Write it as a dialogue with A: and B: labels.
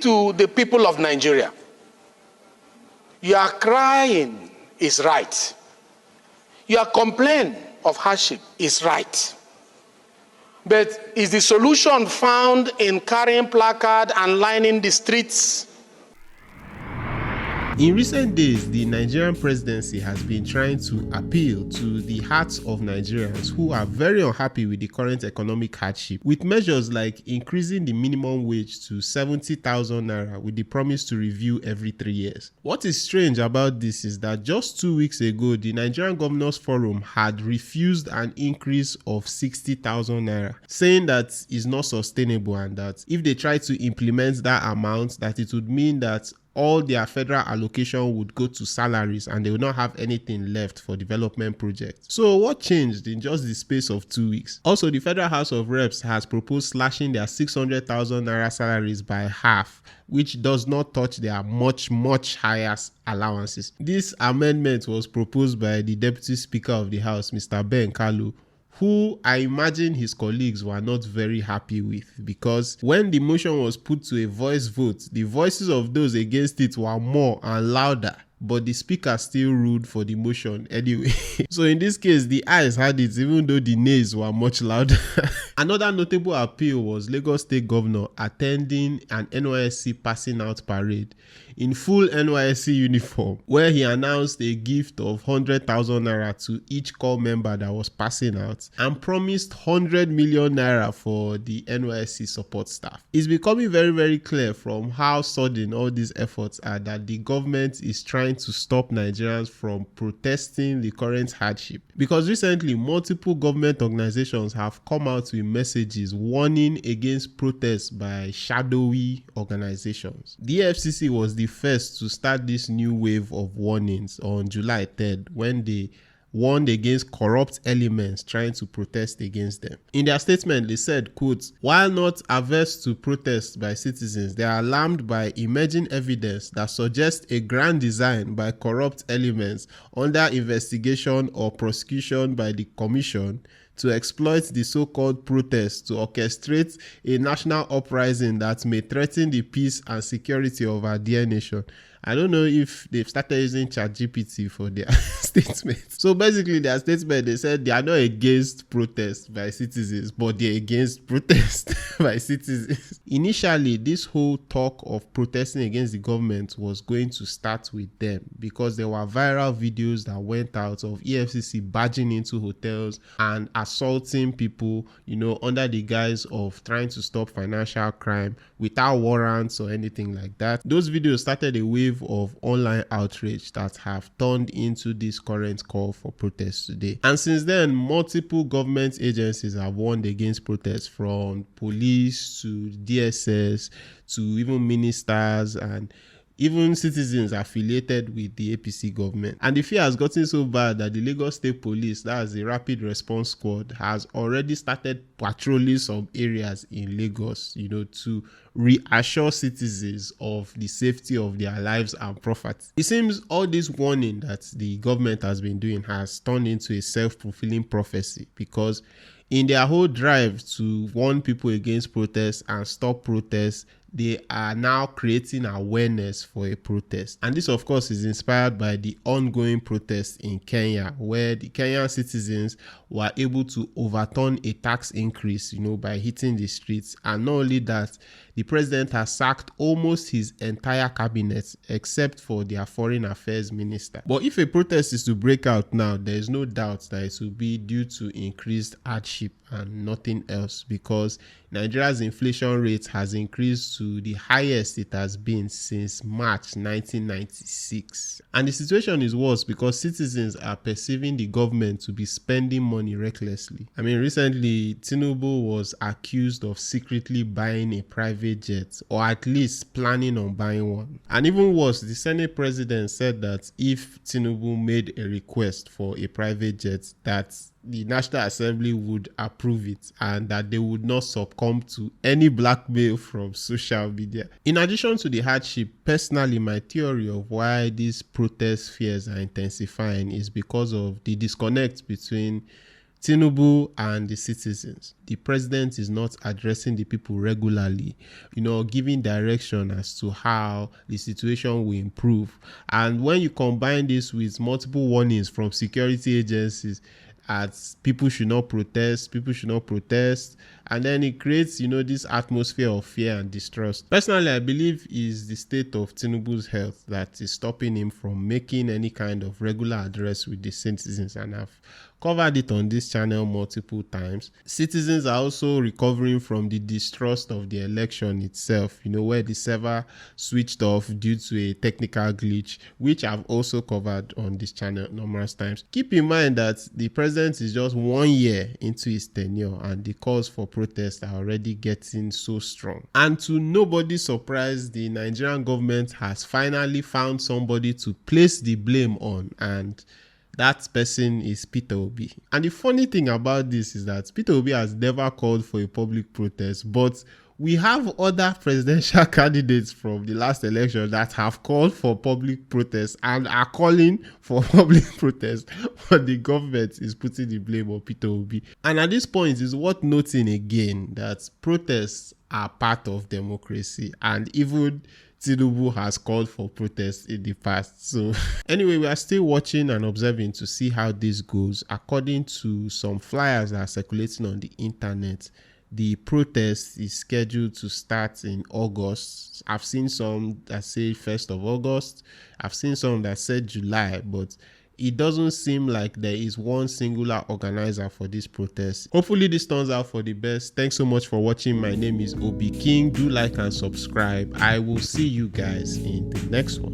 A: to the people of Nigeria. Your crying is right. Your complaint of hardship is right. But is the solution found in carrying placard and lining the streets?
B: In recent days, the Nigerian presidency has been trying to appeal to the hearts of Nigerians who are very unhappy with the current economic hardship, with measures like increasing the minimum wage to 70,000 naira with the promise to review every 3 years. What is strange about this is that just 2 weeks ago, the Nigerian Governors Forum had refused an increase of 60,000 naira, saying that it's not sustainable and that if they try to implement that amount, that it would mean that all their federal allocation would go to salaries and they will not have anything left for development projects. So what changed in just the space of 2 weeks? Also, the Federal House of Reps has proposed slashing their 600,000 naira salaries by half, which does not touch their much higher allowances. This amendment was proposed by the Deputy Speaker of the House, Mr. Ben Kalu, who I imagine his colleagues were not very happy with, because when the motion was put to a voice vote, the voices of those against it were more and louder, but the speaker still ruled for the motion anyway. So in this case, the ayes had it, even though the nays were much louder. Another notable appeal was Lagos State Governor attending an NYSC passing out parade in full NYSC uniform, where he announced a gift of 100,000 naira to each corps member that was passing out and promised 100 million naira for the NYSC support staff. It's becoming very clear from how sudden all these efforts are that the government is trying to stop Nigerians from protesting the current hardship, because recently multiple government organizations have come out with messages warning against protests by shadowy organizations. The FCC was the first to start this new wave of warnings on July 3rd when they warned against corrupt elements trying to protest against them. In their statement, they said, quote, "While not averse to protests by citizens, they are alarmed by emerging evidence that suggests a grand design by corrupt elements under investigation or prosecution by the Commission to exploit the so-called protests to orchestrate a national uprising that may threaten the peace and security of our dear nation." I don't know if they've started using ChatGPT for their statement. So basically their statement, they said they are not against protests by citizens, but they're against protests by citizens. Initially, this whole talk of protesting against the government was going to start with them, because there were viral videos that went out of EFCC barging into hotels and assaulting people, under the guise of trying to stop financial crime without warrants or anything like that. Those videos started a wave of online outrage that have turned into this current call for protests today. And since then, multiple government agencies have warned against protests, from police to DSS to even ministers and even citizens affiliated with the APC government. And the fear has gotten so bad that the Lagos State Police, that's the Rapid Response Squad, has already started patrolling some areas in Lagos, to reassure citizens of the safety of their lives and property. It seems all this warning that the government has been doing has turned into a self-fulfilling prophecy, because in their whole drive to warn people against protests and stop protests, they are now creating awareness for a protest. And this, of course, is inspired by the ongoing protests in Kenya, where the Kenyan citizens were able to overturn a tax increase, by hitting the streets. And not only that, the president has sacked almost his entire cabinet except for their foreign affairs minister. But if a protest is to break out now, there is no doubt that it will be due to increased hardship and nothing else, because Nigeria's inflation rate has increased to the highest it has been since March 1996. And the situation is worse because citizens are perceiving the government to be spending money recklessly. Recently, Tinubu was accused of secretly buying a private jet, or at least planning on buying one. And even worse, the Senate president said that if Tinubu made a request for a private jet, that the National Assembly would approve it and that they would not succumb to any blackmail from social media. In addition to the hardship, personally, my theory of why these protest fears are intensifying is because of the disconnect between Tinubu and the citizens. The president is not addressing the people regularly, giving direction as to how the situation will improve. And when you combine this with multiple warnings from security agencies, as people should not protest, and then it creates this atmosphere of fear and distrust. Personally, I believe is the state of Tinubu's health that is stopping him from making any kind of regular address with the citizens, and I've covered it on this channel multiple times. Citizens are also recovering from the distrust of the election itself, where the server switched off due to a technical glitch, which I've also covered on this channel numerous times. Keep in mind that the president is just 1 year into his tenure and the calls for protest are already getting so strong. And to nobody's surprise, the Nigerian government has finally found somebody to place the blame on, and that person is Peter Obi. And the funny thing about this is that Peter Obi has never called for a public protest, but we have other presidential candidates from the last election that have called for public protest and are calling for public protest, but the government is putting the blame on Peter Obi. And at this point, it's worth noting again that protests are part of democracy, and even Tinubu has called for protests in the past. So anyway, we are still watching and observing to see how this goes. According to some flyers that are circulating on the internet, the protest is scheduled to start in August. I've seen some that say 1st of August. I've seen some that said July, but it doesn't seem like there is one singular organizer for this protest. Hopefully this turns out for the best. Thanks so much for watching. My name is Obi King. Do like and subscribe. I will see you guys in the next one.